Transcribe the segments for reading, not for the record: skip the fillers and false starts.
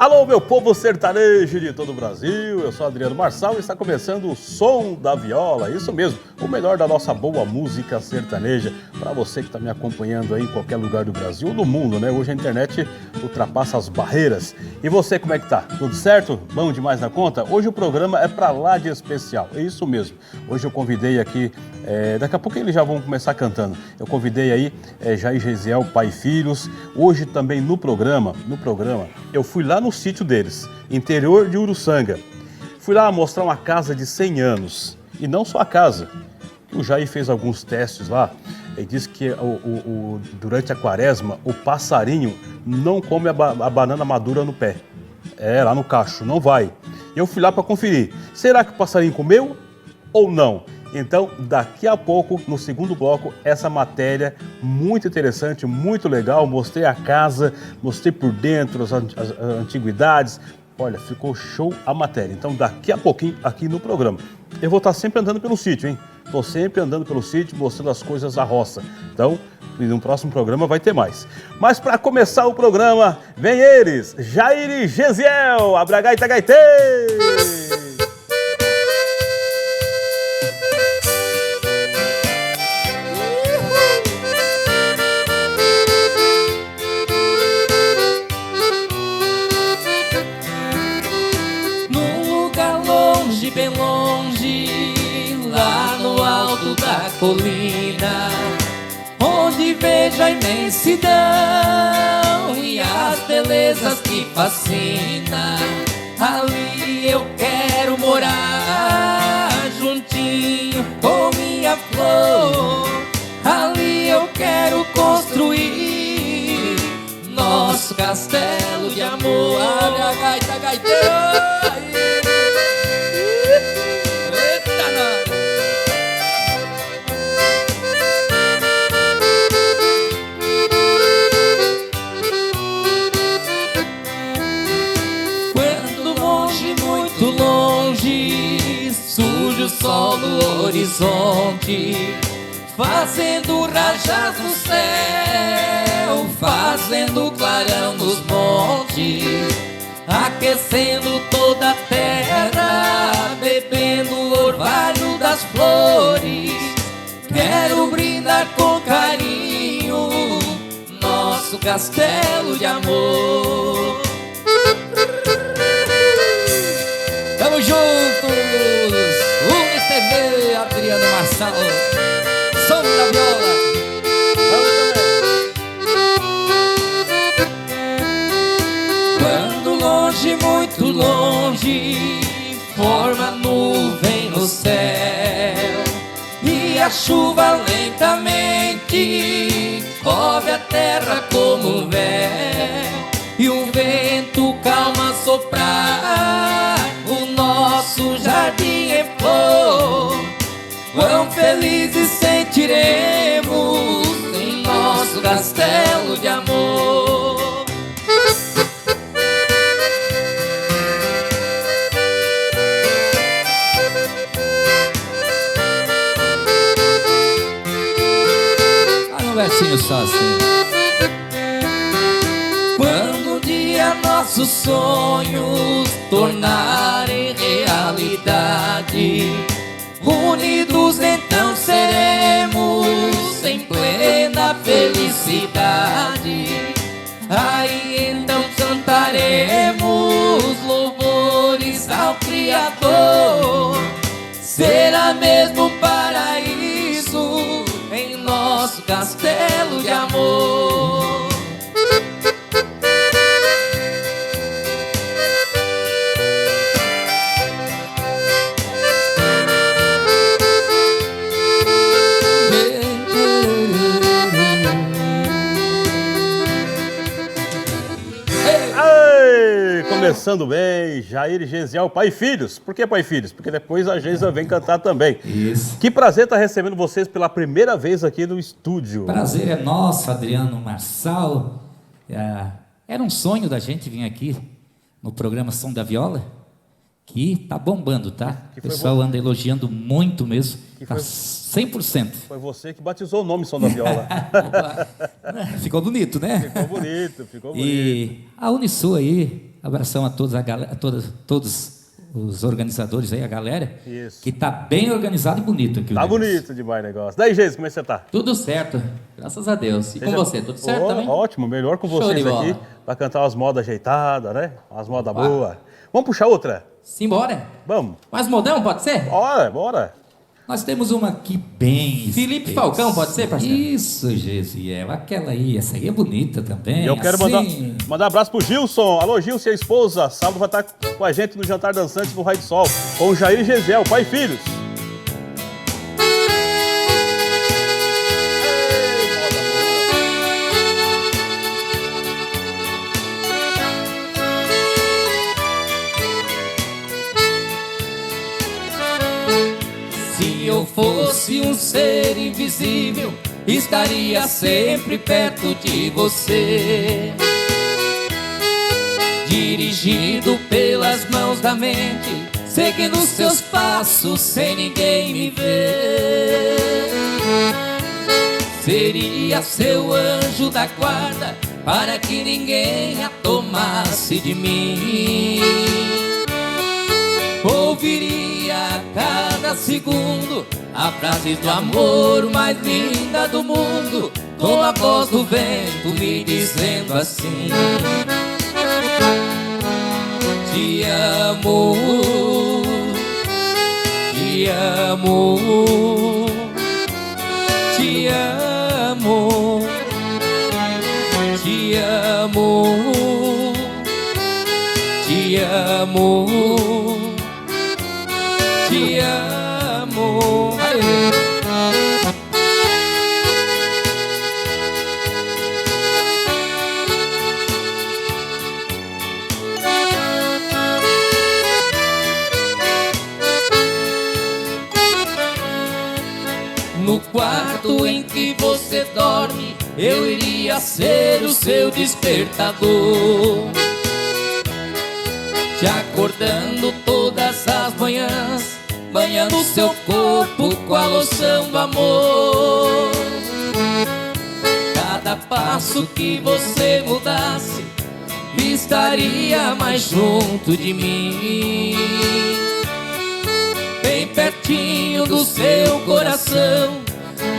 Alô, meu povo sertanejo de todo o Brasil, eu sou Adriano Marçal e está começando o Som da Viola, isso mesmo, o melhor da nossa boa música sertaneja, para você que está me acompanhando aí em qualquer lugar do Brasil ou do mundo, né? Hoje a internet ultrapassa as barreiras. E você, como é que tá? Tudo certo? Bom demais na conta? Hoje o programa é para lá de especial, é isso mesmo. Hoje eu convidei aqui, daqui a pouco eles já vão começar cantando, eu convidei aí Jair Gesiel, pai e filhos. Hoje também no programa, eu fui lá no sítio deles, interior de Uruçanga. Fui lá mostrar uma casa de 100 anos. E não só a casa. O Jair fez alguns testes lá. Ele disse que durante a quaresma, o passarinho não come a banana madura no pé. Lá no cacho, não vai. Eu fui lá para conferir. Será que o passarinho comeu ou não? Então, daqui a pouco, no segundo bloco, essa matéria muito interessante, muito legal. Mostrei a casa, mostrei por dentro as antiguidades. Olha, ficou show a matéria. Então, daqui a pouquinho, aqui no programa. Eu vou estar sempre andando pelo sítio, hein? Estou sempre andando pelo sítio, mostrando as coisas da roça. Então, no próximo programa vai ter mais. Mas para começar o programa, vem eles, Jair e Gesiel, Abragaita Gaitê! Bem longe, lá no alto da colina, onde vejo a imensidão e as belezas que fascinam. Ali eu quero morar, juntinho com minha flor. Ali eu quero construir nosso castelo de amor. Abre a gaita, gaiteiro! Surge o sol no horizonte, fazendo rajas no céu, fazendo clarão nos montes, aquecendo toda a terra, bebendo o orvalho das flores. Quero brindar com carinho nosso castelo de amor. Tamo juntos! Unis TV, Adriano Marçal, Som da Viola. Quando longe, muito longe, forma nuvem no céu, e a chuva lentamente cobre a terra como véu, e o vento calma soprar, o nosso jardim é flor. Quão felizes sentiremos em nosso castelo de amor. Um versinho só assim. Quando um dia nossos sonhos tornarem realidade, unidos então seremos em plena felicidade. Aí então cantaremos louvores ao Criador. Será mesmo paraíso em nosso castelo de amor. Começando bem, Jair e Gesiel, pai e filhos. Por que pai e filhos? Porque depois a Geisa vem cantar também. Isso. Que prazer estar recebendo vocês pela primeira vez aqui no estúdio. Prazer é nosso, Adriano Marçal. Era um sonho da gente vir aqui no programa Som da Viola, que tá bombando, tá? O pessoal anda elogiando muito mesmo. Tá 100%. Foi você que batizou o nome Som da Viola. Ficou bonito, né? Ficou bonito, ficou bonito. E a Unisul aí Abração a todos, todos os organizadores aí, a galera. Isso. Que tá bem organizado e bonito aqui. Tá bonito demais o negócio. Daí, Geis, como é que você tá? Tudo certo, graças a Deus. E com você, tudo certo também? Ótimo, melhor com Show de vocês aqui. bola. Pra cantar umas modas ajeitadas, né? Umas modas boas. Vamos puxar outra? Simbora. Vamos. Mais modão, pode ser? Bora. Nós temos uma aqui bem... Felipe Falcão, pode ser, parceiro? Isso, Gesiel. Aquela aí, essa aí é bonita também. E eu quero assim... mandar um abraço pro Gilson. Alô, Gilson e a esposa. Sábado vai estar com a gente no Jantar Dançante do Raio do Sol. Com o Jair e Gesiel, pai e filhos. Se eu fosse um ser invisível, estaria sempre perto de você. Dirigido pelas mãos da mente, seguindo seus passos sem ninguém me ver. Seria seu anjo da guarda, para que ninguém a tomasse de mim. Ouviria a cada segundo a frase do amor mais linda do mundo, com a voz do vento me dizendo assim: te amo, te amo, te amo, te amo, te amo. Te amo. No quarto em que você dorme, eu iria ser o seu despertador, te acordando todas as manhãs, banhando seu corpo com a loção do amor. Cada passo que você mudasse, estaria mais junto de mim, bem pertinho do seu coração,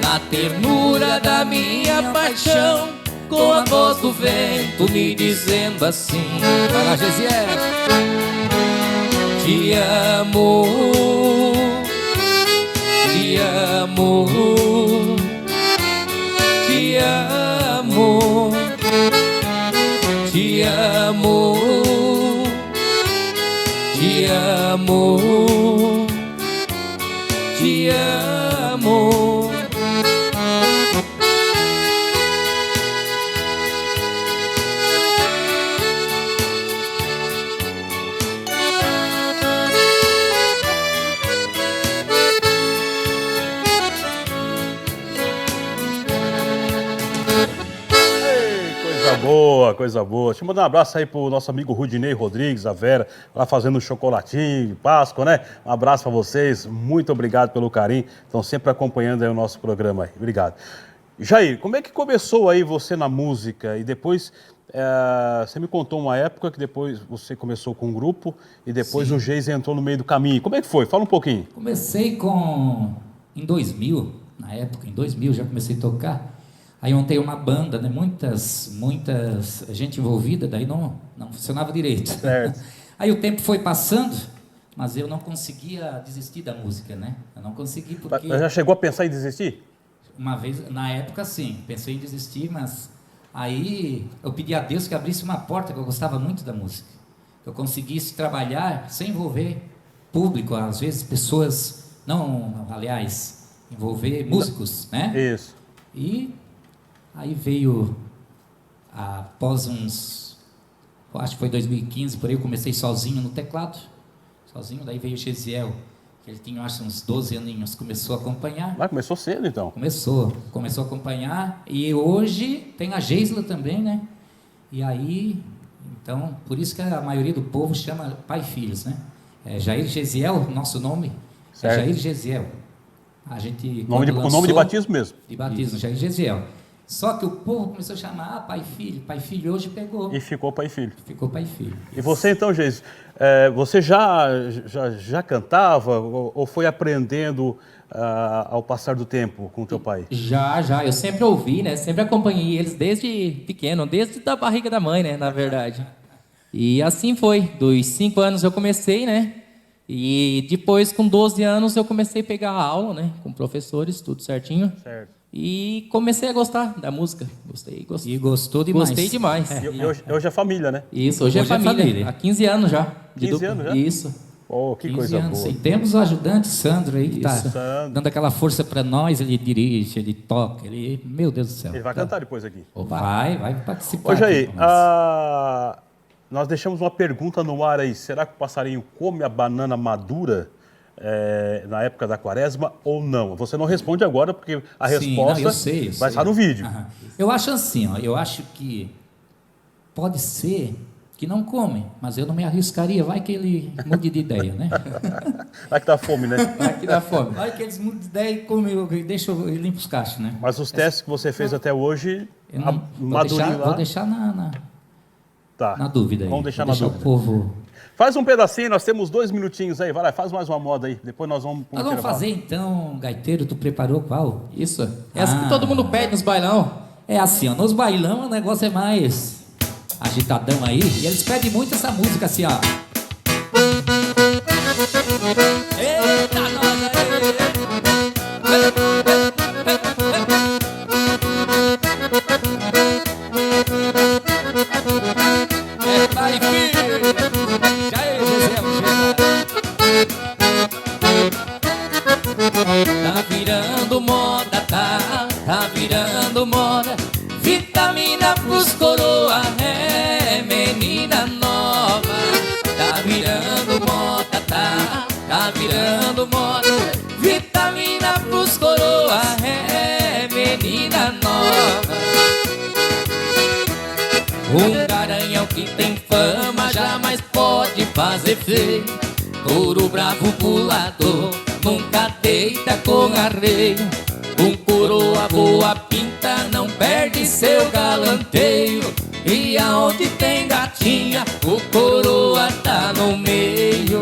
na ternura da minha paixão, com a voz do vento me dizendo assim: vai lá, Gesiel. Te amo, te amo, te amo, te amo, te amo, te amo. Coisa boa. Deixa eu mandar um abraço aí pro nosso amigo Rudinei Rodrigues, a Vera, lá fazendo um chocolatinho de Páscoa, né? Um abraço para vocês, muito obrigado pelo carinho, estão sempre acompanhando aí o nosso programa aí, obrigado. Jair, como é que começou aí você na música e depois, você me contou uma época que depois você começou com um grupo e depois o Geis entrou no meio do caminho, como é que foi? Fala um pouquinho. Comecei em 2000, na época, em 2000 já comecei a tocar. Aí montei uma banda, né? Muitas gente envolvida, daí não funcionava direito. Certo. Aí o tempo foi passando, mas eu não conseguia desistir da música, né? Eu não consegui porque... Já chegou a pensar em desistir? Uma vez, na época sim, pensei em desistir, mas aí eu pedi a Deus que abrisse uma porta, que eu gostava muito da música. Que eu conseguisse trabalhar sem envolver público, às vezes pessoas, envolver músicos, né? Isso. E aí veio, após acho que foi 2015, por aí eu comecei sozinho no teclado, daí veio o Gesiel, que ele tinha, acho, uns 12 aninhos, começou a acompanhar. Mas começou cedo, então. Começou a acompanhar, e hoje tem a Geisla também, né? E aí, então, por isso que a maioria do povo chama pai e filhos, né? Jair Gesiel, nosso nome, certo. É Jair Gesiel. A gente, o nome de batismo mesmo. De batismo, Jair Gesiel. Só que o povo começou a chamar pai e filho, hoje pegou. E ficou pai e filho. Ficou pai e filho. E você então, Geis, você já cantava ou foi aprendendo ao passar do tempo com o teu pai? Já. Eu sempre ouvi, né? Sempre acompanhei eles desde pequeno, desde da barriga da mãe, né? Na verdade. E assim foi. Dos 5 anos eu comecei, né? E depois, com 12 anos, eu comecei a pegar aula, né? Com professores, tudo certinho. Certo. E comecei a gostar da música. Gostei. E gostou demais. Gostei demais. E hoje é família, né? Isso, hoje é família. Há 15 anos já. 15 anos já? Isso. Oh, que coisa anos. boa. E temos o ajudante Sandro aí, que está Sandro. dando aquela força para nós. Ele dirige, ele toca, ele... Meu Deus do céu. Ele vai cantar depois aqui. Vai participar. Ô, Jair, aqui com nós. nós deixamos uma pergunta no ar aí. Será que o passarinho come a banana madura na época da quaresma ou não? Você não responde agora, porque a Sim, resposta não, eu sei. vai estar no vídeo. Aham. Eu acho assim, ó, eu acho que pode ser que não come, mas eu não me arriscaria, vai que ele mude de ideia, né? Vai que dá fome, né? Vai que dá fome. Vai que eles mudam de ideia e come, deixa eu limpo os cachos, né? Mas os testes que você fez até hoje, Eu não, madurinho lá... vou deixar Tá. na dúvida aí. Vamos deixar Vou na dúvida. o povo... Faz um pedacinho, nós temos 2 minutinhos aí. Vai lá, faz mais uma moda aí. Depois nós vamos pro Nós vamos intervalo. fazer então, gaiteiro, tu preparou qual? Isso. Essa que todo mundo pede nos bailão. É assim, ó, nos bailão o negócio é mais agitadão aí, e eles pedem muito essa música assim, ó. Eita, nós É pai e filho. já é, José, Tá virando moda, tá virando moda. Vitamina pros coroa, é menina nova. Tá virando moda, tá virando moda. Vitamina pros coroa, é menina nova. Um garanhão que tem fama jamais pode fazer feio. Touro bravo pulador, nunca deita com arreio. Um coroa boa pinta, não perde seu galanteio. E aonde tem gatinha, o coroa tá no meio.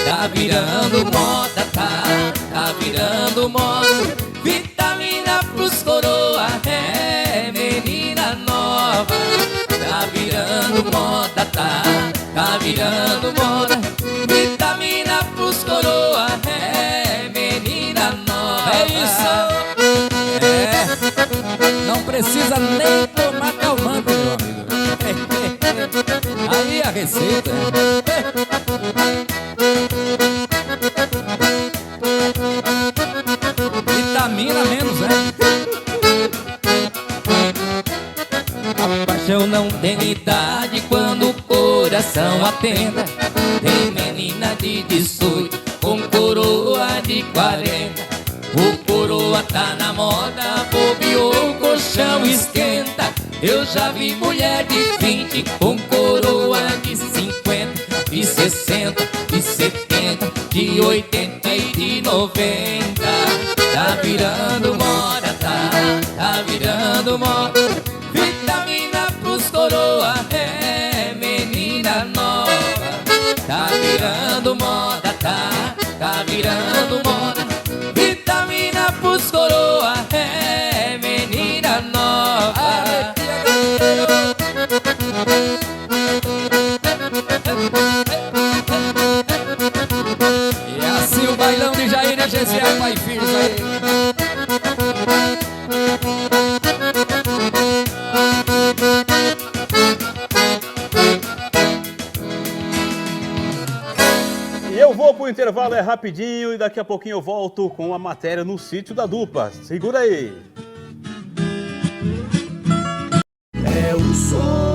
Tá virando moda, tá virando moda. Vitamina pros coroa, é menina nova. Tá virando moda, tá virando moda. Vitamina pros coroa, é menina nova. É isso! Não precisa nem tomar calmante, meu amigo. Aí a receita. Vitamina menos, né? A paixão não tem idade quando o coração atenda. Tem menina de 18 com coroa de 40. O coroa tá na moda, bobeou, o colchão esquenta. Eu já vi mulher de 20 com coroa de 50, de 60, de 70, de 80 e de 90. Tá virando moda, tá virando moda. Vitamina pros coroa, é menina nova. Tá virando moda, tá virando moda. Vitamina pros coroa, é menina nova. E é assim o bailão de Jair, né, GCA, pai e filho, isso aí. E eu vou pro intervalo, é rapidinho, e daqui a pouquinho eu volto com a matéria no sítio da dupla. Segura aí. É o som